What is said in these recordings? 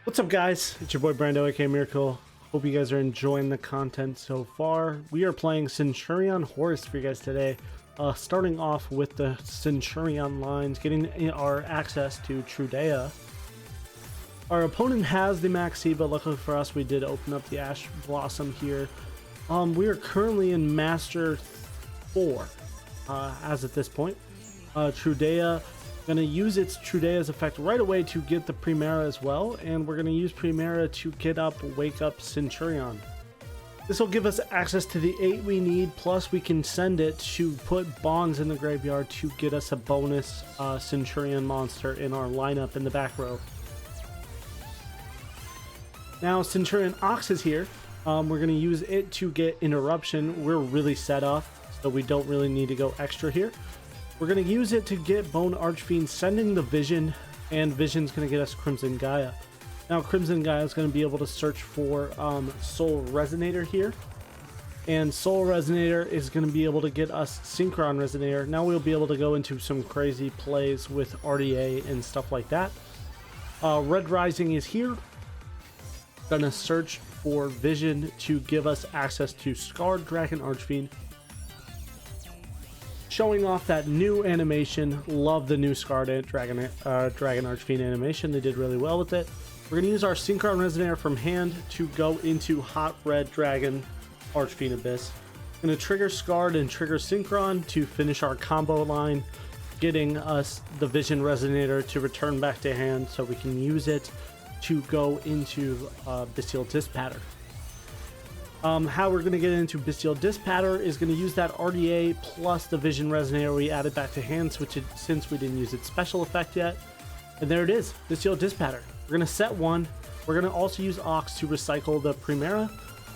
What's up, guys? It's your boy BrandoAKAMiracle. Hope you guys are enjoying the content so far. We are playing Centurion Horse for you guys today. Starting off with the Centurion lines, getting our access to Trudea. Our opponent has the Maxi, but luckily for us, we did open up the Ash Blossom here. We are currently in Master 4 as at this point. Trudea, gonna use its Trudea's effect right away to get the Primera as well, and we're gonna use Primera to get up, wake up Centurion. This will give us access to the 8 we need, plus we can send it to put Bonds in the graveyard to get us a bonus Centurion monster in our lineup in the back row. Now Centurion Ox is here. We're gonna use it to get Interruption. We're really set up, so we don't really need to go extra here. We're going to use it to get Bone Archfiend, sending the Vision, and Vision's going to get us Crimson Gaia. Now Crimson Gaia is going to be able to search for Soul Resonator here, and Soul Resonator is going to be able to get us Synchron Resonator. Now we'll be able to go into some crazy plays with RDA and stuff like that. Red Rising is here. Going to search for Vision to give us access to Scarred Dragon Archfiend. Showing off that new animation. Love the new Scarred Dragon Archfiend animation. They did really well with it. We're going to use our Synchron Resonator from hand to go into Hot Red Dragon Archfiend Abyss. Going to trigger Scarred and trigger Synchron to finish our combo line, getting us the Vision Resonator to return back to hand so we can use it to go into Bestial Dispatter. How we're going to get into Bestial Dispatter is going to use that RDA plus the Vision Resonator we added back to hand, since we didn't use its special effect yet. And there it is, Bestial Dispatter. We're going to set one. We're going to also use Ox to recycle the Primera.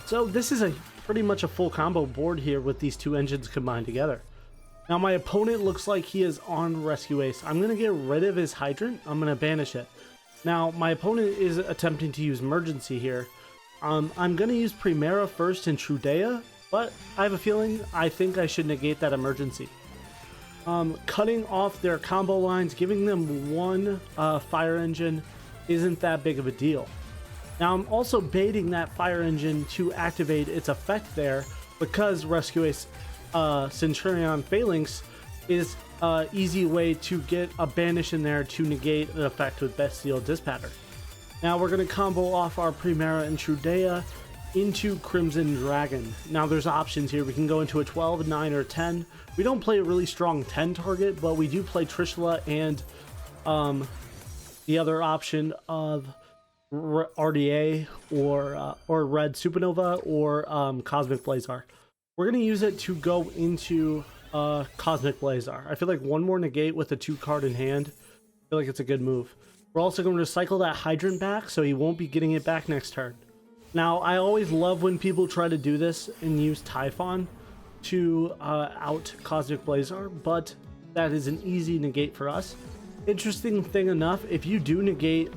So this is pretty much a full combo board here with these two engines combined together. Now my opponent looks like he is on Rescue Ace. I'm going to get rid of his Hydrant. I'm going to banish it. Now my opponent is attempting to use Emergency here. I'm going to use Primera first in Trudea, but I have a feeling I think I should negate that Emergency. Cutting off their combo lines, giving them one Fire Engine isn't that big of a deal. Now I'm also baiting that Fire Engine to activate its effect there, because Rescue Ace Centurion Phalanx is an easy way to get a Banish in there to negate an effect with Bestial Dispatter. Now we're going to combo off our Primera and Trudea into Crimson Dragon. Now there's options here. We can go into a 12, 9, or 10. We don't play a really strong 10 target, but we do play Trishula and the other option of RDA or Red Supernova or Cosmic Blazar. We're going to use it to go into Cosmic Blazar. I feel like one more negate with a 2 card in hand. I feel like it's a good move. We're also going to recycle that Hydrant back, so he won't be getting it back next turn. Now, I always love when people try to do this and use Typhon to out Cosmic Blazar, but that is an easy negate for us. Interesting thing enough, if you do negate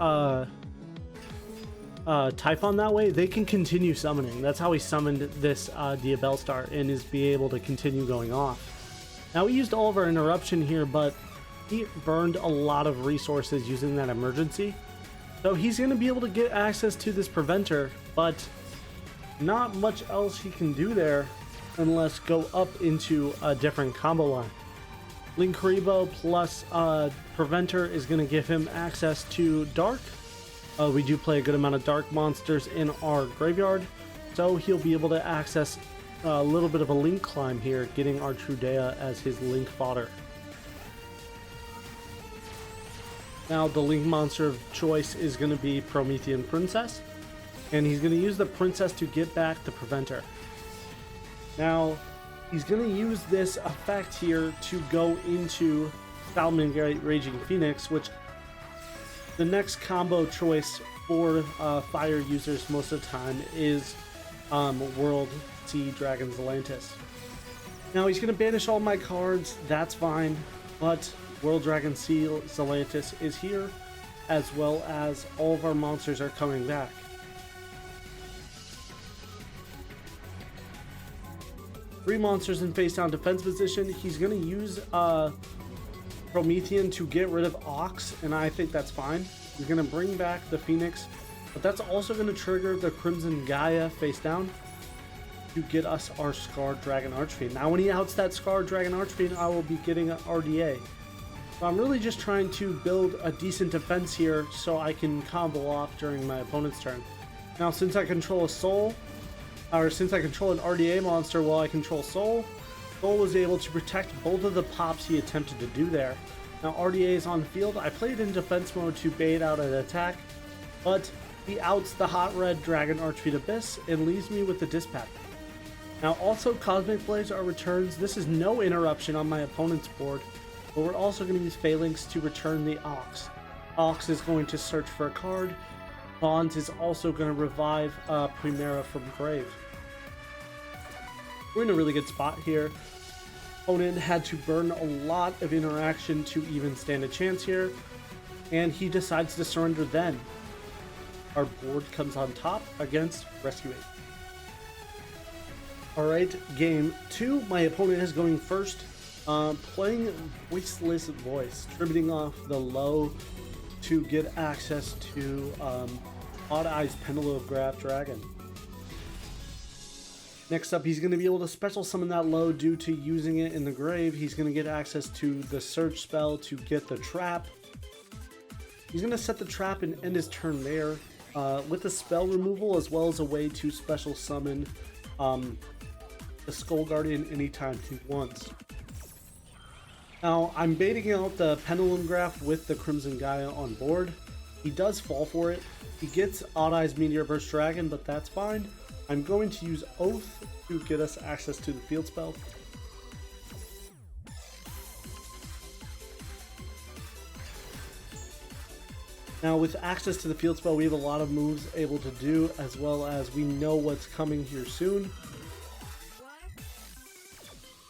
Typhon that way, they can continue summoning. That's how he summoned this Yubel Star and is be able to continue going off. Now, we used all of our Interruption here, but he burned a lot of resources using that Emergency. So he's going to be able to get access to this Preventer, but not much else he can do there unless go up into a different combo line. Linkuriboh plus Preventer is going to give him access to Dark. We do play a good amount of Dark monsters in our graveyard, so he'll be able to access a little bit of a Link climb here, getting our Trudea as his Link fodder. Now the Link monster of choice is going to be Promethean Princess, and he's going to use the Princess to get back the Preventer. Now he's going to use this effect here to go into Salamangreat Raging Phoenix, which the next combo choice for fire users most of the time is World Sea Dragon Zelantis. Now he's going to banish all my cards, that's fine, but World Dragon Sea Zelantis is here, as well as all of our monsters are coming back. Three monsters in face down defense position. He's going to use Promethean to get rid of Ox, and I think that's fine. He's going to bring back the Phoenix But that's also going to trigger the Crimson Gaia face down to get us our Scarred Dragon Archfiend. Now when he outs that Scarred Dragon Archfiend, I will be getting an RDA. So I'm really just trying to build a decent defense here so I can combo off during my opponent's turn. Now since I control a soul, or since I control an RDA monster while I control Soul, Soul was able to protect both of the pops he attempted to do there. Now RDA is on the field. I played in defense mode to bait out an attack, but he outs the Hot Red Dragon Archfiend Abyss and leaves me with the Dispatch. Now also Cosmic Blaze are returns. This is no interruption on my opponent's board, but we're also going to use Phalanx to return the Ox. Ox is going to search for a card. Bonds is also going to revive Primera from grave. We're in a really good spot here. Opponent had to burn a lot of interaction to even stand a chance here, and he decides to surrender then. Our board comes on top against Rescue 8. Alright, game 2. My opponent is going first. Playing Voiceless Voice, tributing off the low to get access to Odd Eyes Pendulograph Dragon. Next up, he's going to be able to special summon that low due to using it in the grave. He's going to get access to the search spell to get the trap. He's going to set the trap and end his turn there with the spell removal, as well as a way to special summon the Skull Guardian anytime he wants. Now, I'm baiting out the Pendulum Graph with the Crimson Gaia on board. He does fall for it. He gets Odd Eyes Meteor Burst Dragon, but that's fine. I'm going to use Oath to get us access to the field spell. Now with access to the field spell, we have a lot of moves able to do, as well as we know what's coming here soon.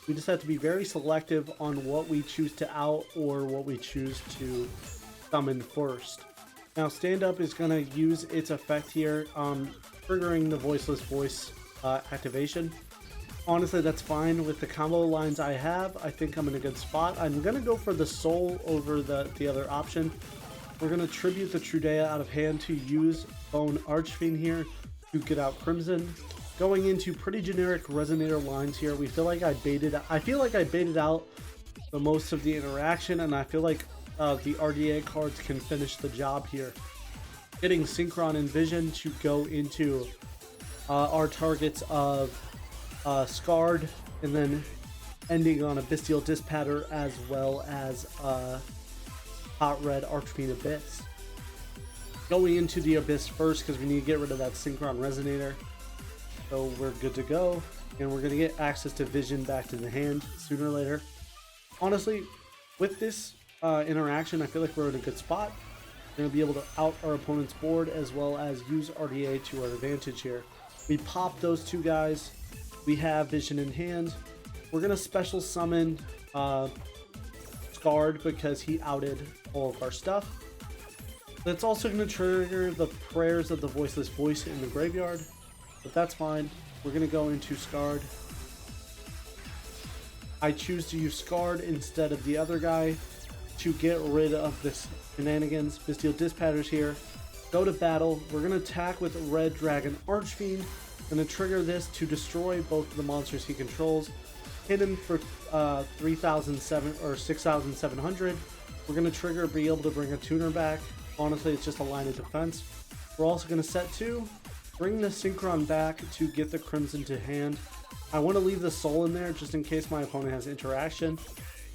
We just have to be very selective on what we choose to out or what we choose to summon first. Now stand up is going to use its effect here, triggering the Voiceless Voice activation. Honestly, that's fine with the combo lines I have. I think I'm in a good spot. I'm going to go for the Soul over the other option. We're going to tribute the Trudea out of hand to use Bone Archfiend here to get out Crimson. Going into pretty generic Resonator lines here. I feel like I baited out the most of the interaction, and I feel like the RDA cards can finish the job here. Getting Synchron and Vision to go into our targets of Scarred, and then ending on a Bestial Dispatter, as well as Hot Red Archfiend Abyss. Going into the Abyss first because we need to get rid of that Synchron Resonator. So we're good to go, and we're going to get access to Vision back to the hand sooner or later. Honestly, with this interaction, I feel like we're in a good spot. We're going to be able to out our opponent's board, as well as use RDA to our advantage here. We pop those two guys. We have Vision in hand. We're going to special summon Scarred because he outed all of our stuff. That's also going to trigger the prayers of the Voiceless Voice in the graveyard. But that's fine. We're going to go into Scarred. I choose to use Scarred instead of the other guy to get rid of this shenanigans. Bestial Dispatters here. Go to battle. We're going to attack with Red Dragon Archfiend. Going to trigger this to destroy both of the monsters he controls. Hit him for 3,700 or 6,700. We're going to trigger, be able to bring a tuner back. Honestly, it's just a line of defense. We're also going to set 2. Bring the Synchron back to get the Crimson to hand. I want to leave the Soul in there just in case my opponent has interaction.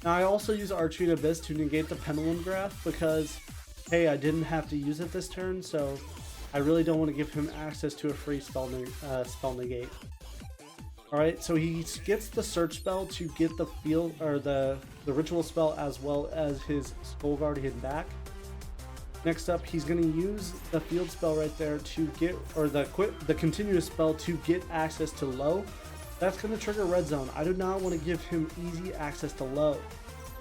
Now I also use Archfiend Abyss to negate the Pendulum Graph because, hey, I didn't have to use it this turn, so I really don't want to give him access to a free spell negate. Alright, so he gets the search spell to get the field or the ritual spell, as well as his Skull Guardian back. Next up, he's going to use the field spell right there to get, or the continuous spell to get access to low. That's going to trigger Red Zone. I do not want to give him easy access to low.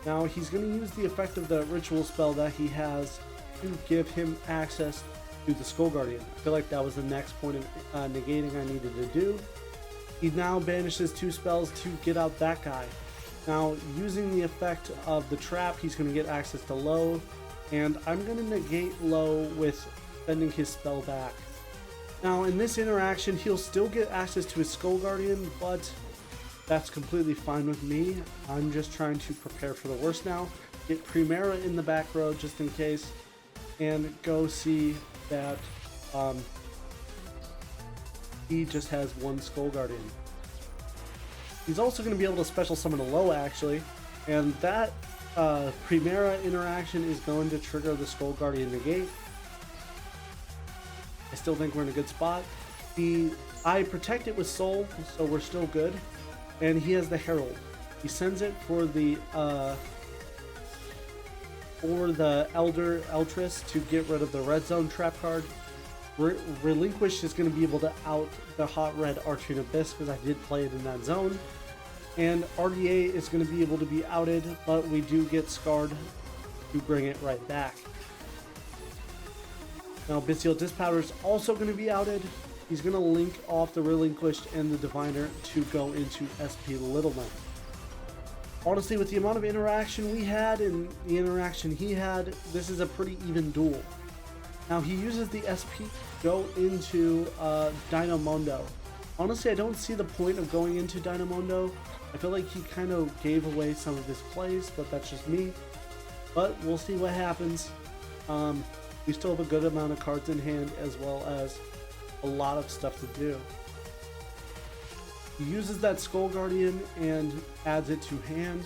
Now he's going to use the effect of the ritual spell that he has to give him access to the Skull Guardian. I feel like that was the next point of negating I needed to do. He now banishes 2 spells to get out that guy. Now using the effect of the trap, he's going to get access to low. And I'm going to negate low with sending his spell back. Now in this interaction, he'll still get access to his Skull Guardian, but that's completely fine with me. I'm just trying to prepare for the worst now. Get Primera in the back row just in case, and go see that he just has one Skull Guardian. He's also going to be able to special summon a low actually, and that Primera interaction is going to trigger the Skull Guardian negate. I still think we're in a good spot. I protect it with Soul, so we're still good. And he has the Herald. He sends it for the Elder Eltress to get rid of the red zone trap card. Relinquish is going to be able to out the hot red Archfiend Abyss because I did play it in that zone. And RDA is going to be able to be outed, but we do get Scarred to bring it right back. Now Bestial Dispowder is also going to be outed. He's going to link off the Relinquished and the Diviner to go into SP Little Knight. Honestly, with the amount of interaction we had and the interaction he had, this is a pretty even duel. Now he uses the SP to go into Dynamondo. Honestly, I don't see the point of going into Dynamondo. I feel like he kind of gave away some of his plays, but that's just me. But we'll see what happens. We still have a good amount of cards in hand as well as a lot of stuff to do. He uses that Skull Guardian and adds it to hand.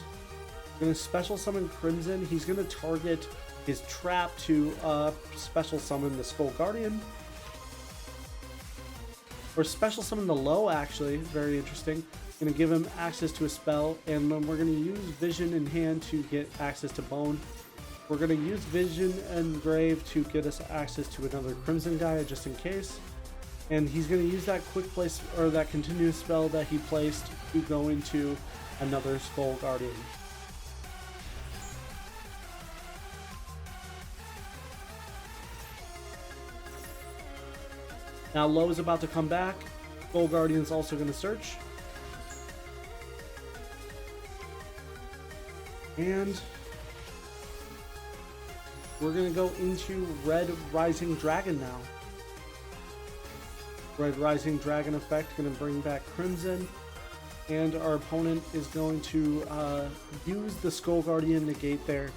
Going to special summon Crimson. He's going to target his trap to special summon the Skull Guardian. Or special summon the low actually, very interesting. Going to give him access to a spell, and then we're going to use Vision in hand to get access to Bone. We're going to use Vision and Grave to get us access to another Crimson Gaia just in case. And he's going to use that quick place, or that continuous spell that he placed to go into another Skull Guardian. Now low is about to come back. Skull Guardian's also going to search. And we're going to go into Red Rising Dragon now. Red Rising Dragon effect going to bring back Crimson, and our opponent is going to use the Skull Guardian negate there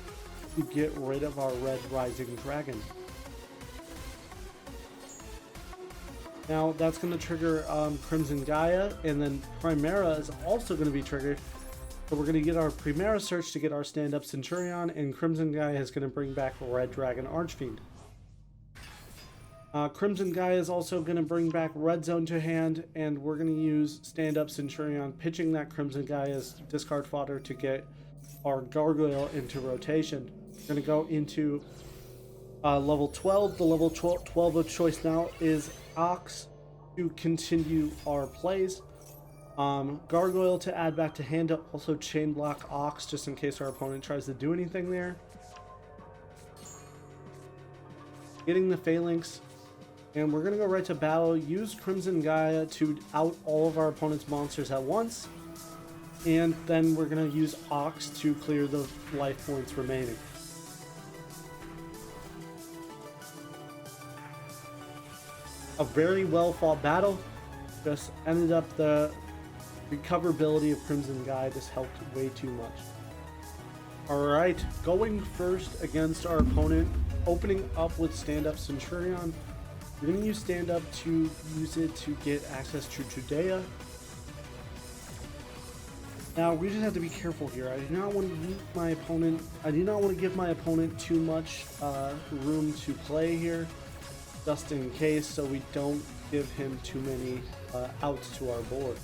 to get rid of our Red Rising Dragon. Now that's going to trigger Crimson Gaia, and then Primera is also going to be triggered. So we're going to get our Primera search to get our stand-up Centurion, and Crimson Gaia is going to bring back Red Dragon Archfiend. Crimson Gaia is also going to bring back Red Zone to hand, and we're going to use stand-up Centurion, pitching that Crimson Gaia's discard fodder to get our Gargoyle into rotation. We're going to go into level 12. The level 12 of choice now is Ox to continue our plays. Gargoyle to add back to hand, to also chain block Ox just in case our opponent tries to do anything there. Getting the Phalanx, and we're going to go right to battle. Use Crimson Gaia to out all of our opponent's monsters at once, and then we're going to use Ox to clear the life points remaining. A very well fought battle. Just ended up the recoverability of Crimson Gaia just helped way too much. Alright, going first against our opponent, opening up with stand-up Centurion. We're going to use stand-up to use it to get access to Judea. Now we just have to be careful here. I do not want to give my opponent too much room to play here, just in case, so we don't give him too many outs to our board.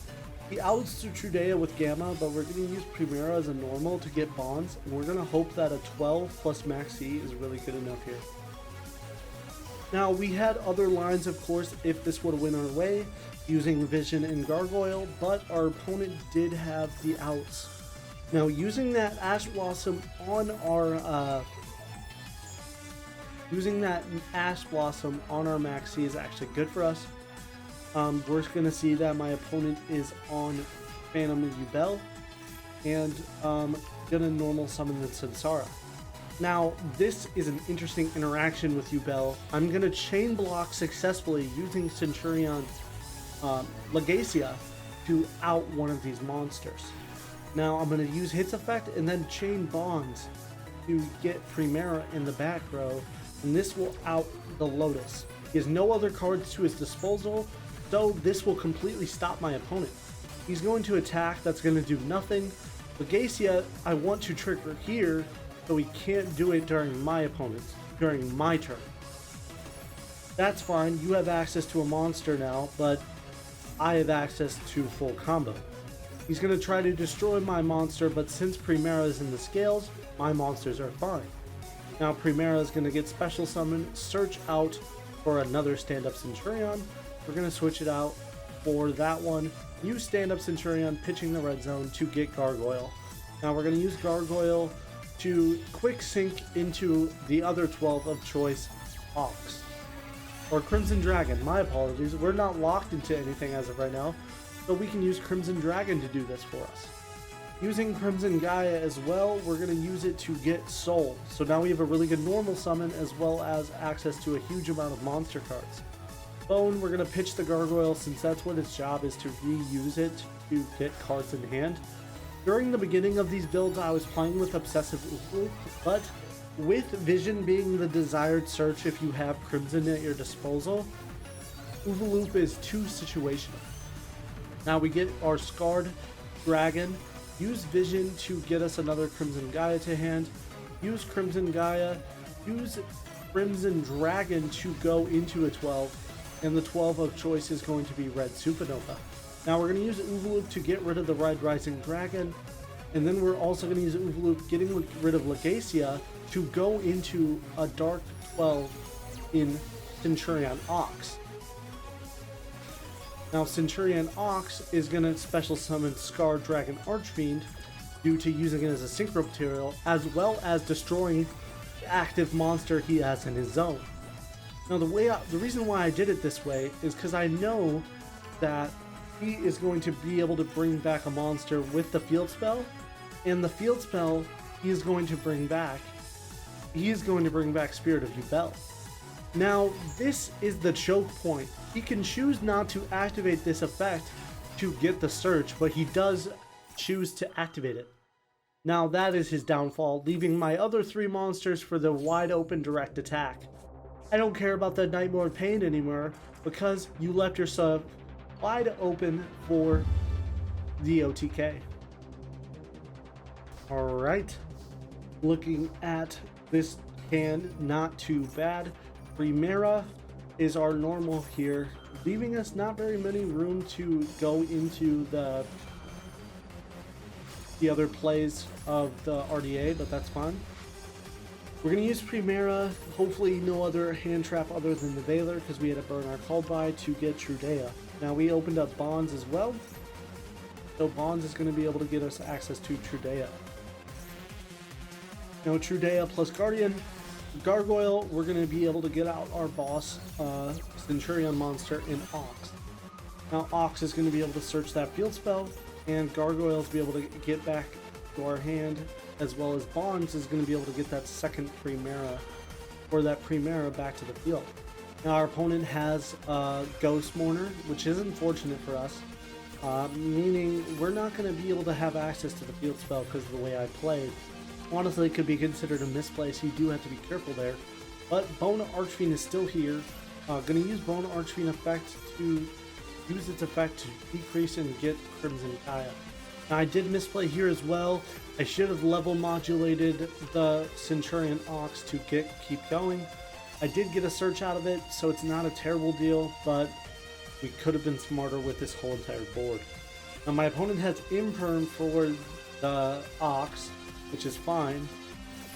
He outs to Judea with Gamma, but we're going to use Primera as a normal to get bonds, and we're going to hope that a 12 plus Maxi is really good enough here. Now, we had other lines, of course, if this would win our way, using Vision and Gargoyle, but our opponent did have the outs. Now, using that Ash Blossom on our Maxi is actually good for us. We're going to see that my opponent is on Phantom Yubel, and going to normal summon the Samsara. Now, this is an interesting interaction with Yubel. I'm going to chain block successfully using Centurion Legacia to out one of these monsters. Now, I'm going to use Hits Effect and then chain Bonds to get Primera in the back row, and this will out the Lotus. He has no other cards to his disposal, so this will completely stop my opponent. He's going to attack, that's going to do nothing. Legacia, I want to trigger here, so he can't do it during my turn. That's fine, you have access to a monster now, but I have access to full combo. He's going to try to destroy my monster, but since Primera is in the scales, my monsters are fine. Now Primera is going to get special summon, search out for another stand-up Centurion. We're going to switch it out for that one. Use stand-up Centurion, pitching the red zone to get Gargoyle. Now we're going to use Gargoyle to quick sync into the other 12 of choice, Ox. Or Crimson Dragon, my apologies. We're not locked into anything as of right now, so we can use Crimson Dragon to do this for us. Using Crimson Gaia as well, we're going to use it to get Soul. So now we have a really good normal summon as well as access to a huge amount of monster cards. Bone, we're going to pitch the Gargoyle since that's what its job is, to reuse it to get cards in hand. During the beginning of these builds, I was playing with Obsessive Uvu, but with Vision being the desired search if you have Crimson at your disposal, Uvolup is too situational. Now we get our Scarred Dragon, use Vision to get us another Crimson Gaia to hand, use Crimson Gaia, use Crimson Dragon to go into a 12, and the 12 of choice is going to be Red Supernova. Now we're going to use Uvolup to get rid of the Red Rising Dragon, and then we're also going to use Uvolup getting rid of Legacia to go into a Dark 12 in Centurion Ox. Now Centurion Ox is going to special summon Scar Dragon Archfiend due to using it as a synchro material, as well as destroying the active monster he has in his zone. Now the reason why I did it this way is because I know that he is going to be able to bring back a monster with the field spell, and the field spell he is going to bring back Spirit of Yubel. Now this is the choke point. He can choose not to activate this effect to get the search, but he does choose to activate it. Now that is his downfall, leaving my other 3 monsters for the wide open direct attack. I don't care about the Nightmare Pain anymore because you left yourself wide open for the OTK. Alright, looking at this hand, not too bad. Primera is our normal here, leaving us not very many room to go into the other plays of the RDA, but that's fine. We're going to use Primera, hopefully no other hand trap other than the Veiler, because we had to burn our call by to get Trudea. Now we opened up Bonds as well, so Bonds is going to be able to get us access to Trudea. Now Trudea plus Guardian, Gargoyle, we're going to be able to get out our boss Centurion monster in Ox. Now Ox is going to be able to search that field spell, and Gargoyle is be able to get back to our hand, as well as Bonds is going to be able to get that second Primera, or that Primera back to the field. Now our opponent has Ghost Mourner, which is unfortunate for us, meaning we're not going to be able to have access to the field spell because of the way I played. Honestly, it could be considered a misplay, so you do have to be careful there. But Bone Archfiend is still here. Going to use Bone Archfiend effect to use its effect to decrease and get Crimson Gaia. Now I did misplay here as well. I should have level modulated the Centurion Ox to keep going. I did get a search out of it, so it's not a terrible deal, but we could have been smarter with this whole entire board. Now my opponent has Imperm for the Ox, which is fine.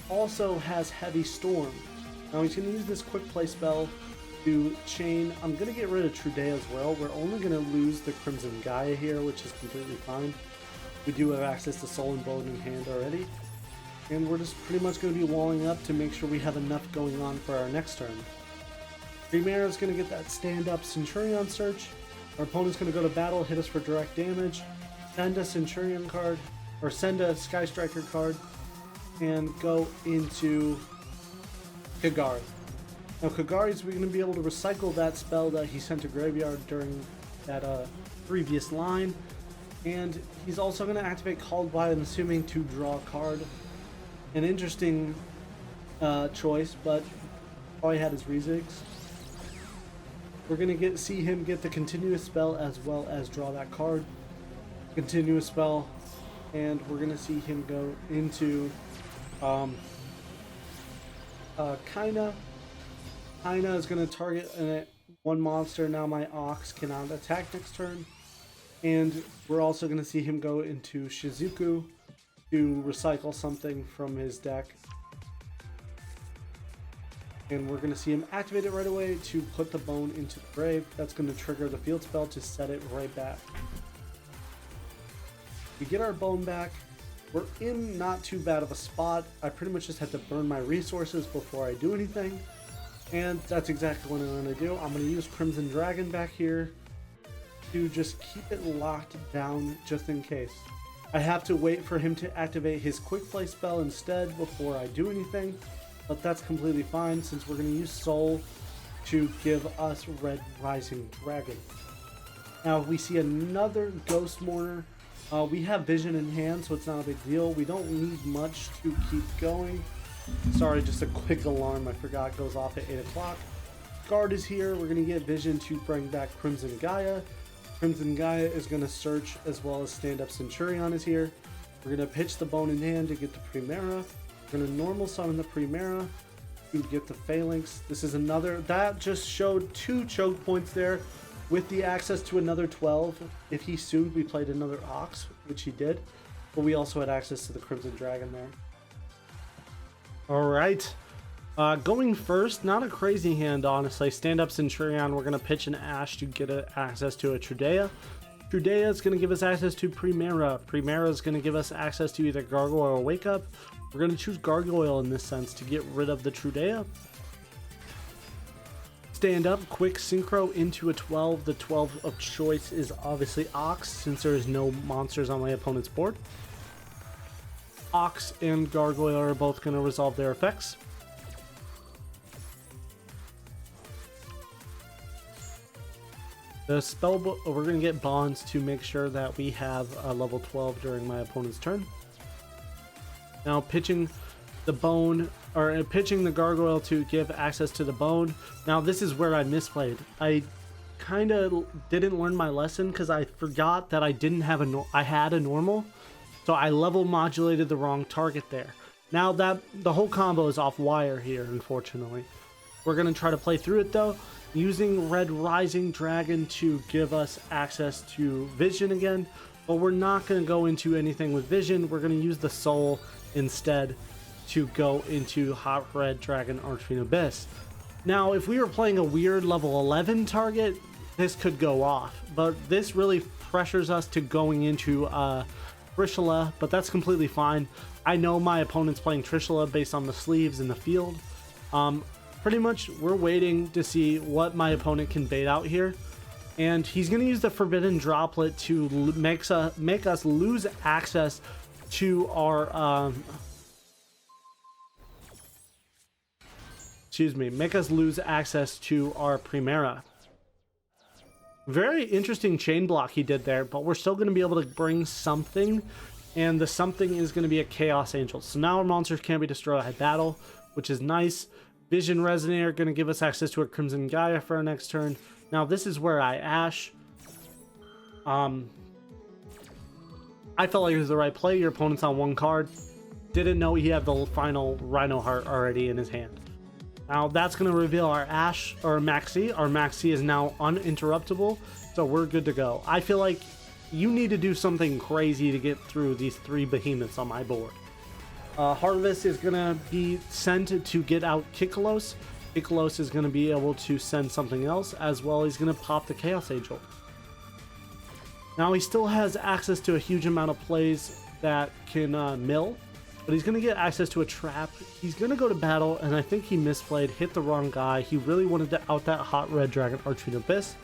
Also has Heavy Storm. Now he's going to use this quick play spell to chain. I'm going to get rid of Trudea as well. We're only going to lose the Crimson Gaia here, which is completely fine. We do have access to Soul and Bone in hand already. And we're just pretty much going to be walling up to make sure we have enough going on for our next turn. Primera is going to get that stand-up Centurion search. Our opponent's going to go to battle, hit us for direct damage, send a Centurion card, or send a Sky Striker card. and go into Kagari. Now Kagari's we're going to be able to recycle that spell that he sent to graveyard during that previous line, and he's also going to activate Called by, I'm assuming, to draw a card. An interesting choice, but probably had his reasons. We're going to see him get the continuous spell as well as draw that card. Continuous spell, and we're going to see him go into Kaina. Kaina is going to target one monster. Now my Ox cannot attack next turn. And we're also going to see him go into Shizuku to recycle something from his deck. And we're going to see him activate it right away to put the bone into the grave. That's going to trigger the field spell to set it right back. We get our bone back. We're in not too bad of a spot. I pretty much just had to burn my resources before I do anything. And that's exactly what I'm going to do. I'm going to use Crimson Dragon back here to just keep it locked down just in case. I have to wait for him to activate his quick play spell instead before I do anything. But that's completely fine since we're going to use Soul to give us Red Rising Dragon. Now we see another Ghost Mourner. We have Vision in hand, so it's not a big deal. We don't need much to keep going. Sorry, just a quick alarm I forgot goes off at 8 o'clock. Guard is here. We're going to get Vision to bring back Crimson Gaia. Crimson Gaia is going to search as well as stand up. Centurion is here. We're going to pitch the bone in hand to get the Primera. We're going to normal summon the Primera to get the Phalanx. This is another, that just showed 2 choke points there with the access to another 12. If he assumed we played another Ox, which he did, but we also had access to the Crimson Dragon there. All right. Going first, not a crazy hand, honestly. Stand up Centurion. We're going to pitch an Ash to get access to a Trudea. Trudea is going to give us access to Primera. Primera is going to give us access to either Gargoyle or Wake Up. We're going to choose Gargoyle in this sense to get rid of the Trudea. Stand up, quick synchro into a 12. The 12 of choice is obviously Ox, since there is no monsters on my opponent's board. Ox and Gargoyle are both going to resolve their effects. The spell book, we're going to get bonds to make sure that we have a level 12 during my opponent's turn. Now pitching the bone, or pitching the Gargoyle to give access to the bone. Now this is where I misplayed. I kind of didn't learn my lesson because I forgot that I didn't have I had a normal. So I level modulated the wrong target there. Now that the whole combo is off wire here, unfortunately. We're going to try to play through it though, using Red Rising Dragon to give us access to Vision again. But we're not going to go into anything with Vision. We're going to use the Soul instead to go into Hot Red Dragon Archfiend Abyss. Now, if we were playing a weird level 11 target, this could go off. But this really pressures us to going into Trishula, but that's completely fine. I know my opponent's playing Trishula based on the sleeves in the field. Pretty much, we're waiting to see what my opponent can bait out here. And he's going to use the Forbidden Droplet to make us lose access to our... make us lose access to our Primera. Very interesting chain block he did there, but we're still going to be able to bring something, and the something is going to be a Chaos Angel. So now our monsters can't be destroyed by battle, which is nice. Vision Resonator going to give us access to a Crimson Gaia for our next turn. Now this is where I Ash. I felt like it was the right play. Your opponent's on 1 card. Didn't know he had the final Rhino Heart already in his hand. Now that's going to reveal our Ash, or Maxi. Our Maxi is now uninterruptible, so we're good to go. I feel like you need to do something crazy to get through these 3 behemoths on my board. Harvest is going to be sent to get out Kikalos. Kikalos is going to be able to send something else, as well he's going to pop the Chaos Angel. Now he still has access to a huge amount of plays that can mill, but he's going to get access to a trap. He's going to go to battle, and I think he misplayed, hit the wrong guy. He really wanted to out that Hot Red Dragon Archfiend Abyss.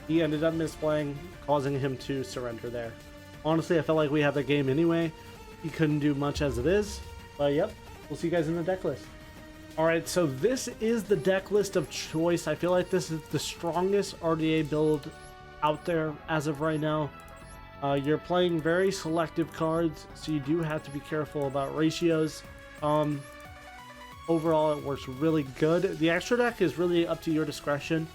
He ended up misplaying, causing him to surrender there. Honestly, I felt like we had the game anyway. He couldn't do much as it is. But yep, we'll see you guys in the deck list. Alright, so this is the deck list of choice. I feel like this is the strongest RDA build out there as of right now. You're playing very selective cards, so you do have to be careful about ratios. Overall, it works really good. The extra deck is really up to your discretion.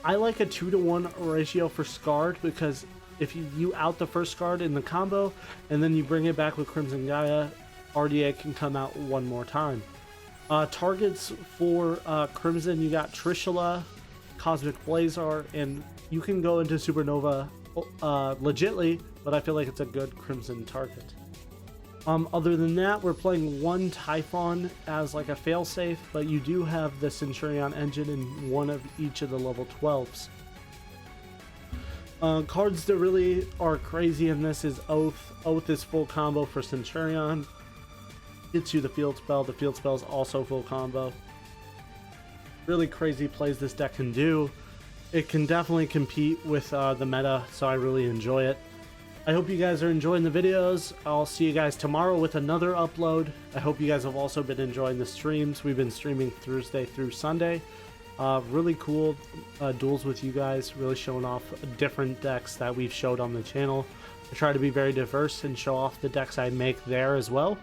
I like a 2-to-1 ratio for Scarred, because if you out the first Scarred in the combo, and then you bring it back with Crimson Gaia, RDA can come out one more time. Targets for Crimson, you got Trishula, Cosmic Blazar, and you can go into Supernova legitly, but I feel like it's a good Crimson target. Other than that, we're playing one Typhon as like a failsafe, but you do have the Centurion engine in one of each of the level 12s. Cards that really are crazy in this is Oath. Oath is full combo for Centurion. Gets you the field spell. The field spell is also full combo. Really crazy plays this deck can do. It can definitely compete with the meta, so I really enjoy it. I hope you guys are enjoying the videos. I'll see you guys tomorrow with another upload. I hope you guys have also been enjoying the streams. We've been streaming Thursday through Sunday. Really cool duels with you guys, really showing off different decks that we've showed on the channel. I try to be very diverse and show off the decks I make there as well.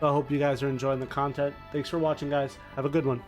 So I hope you guys are enjoying the content. Thanks for watching, guys. Have a good one.